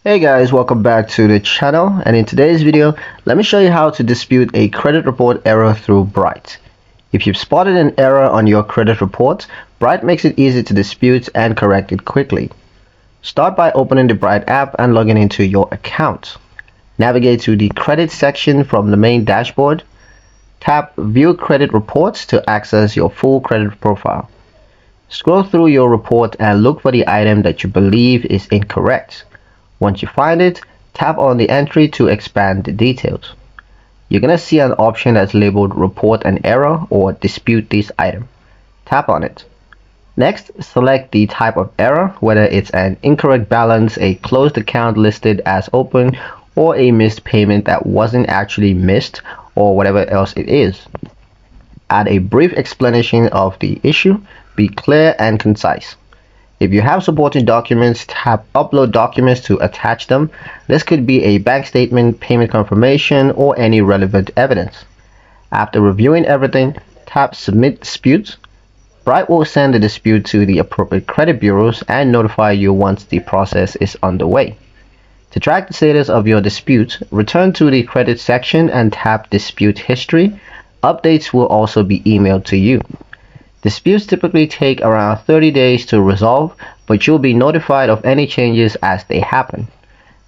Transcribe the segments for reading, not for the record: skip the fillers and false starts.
Hey guys, welcome back to the channel, and in today's video let me show you how to dispute a credit report error through Bright. If you've spotted an error on your credit report, Bright makes it easy to dispute and correct it quickly. Start by opening the Bright app and logging into your account. Navigate to the credit section from the main dashboard. Tap View Credit Reports to access your full credit profile. Scroll through your report and look for the item that you believe is incorrect. Once you find it, tap on the entry to expand the details. You're going to see an option that's labeled Report an Error or Dispute this item. Tap on it. Next, select the type of error, whether it's an incorrect balance, a closed account listed as open, or a missed payment that wasn't actually missed, or whatever else it is. Add a brief explanation of the issue. Be clear and concise. If you have supporting documents, tap Upload Documents to attach them. This could be a bank statement, payment confirmation, or any relevant evidence. After reviewing everything, tap Submit Dispute. Bright will send the dispute to the appropriate credit bureaus and notify you once the process is underway. To track the status of your dispute, return to the credit section and tap Dispute History. Updates will also be emailed to you. Disputes typically take around 30 days to resolve, but you'll be notified of any changes as they happen.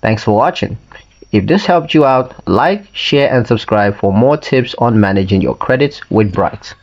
Thanks for watching. If this helped you out, like, share, and subscribe for more tips on managing your credits with Bright.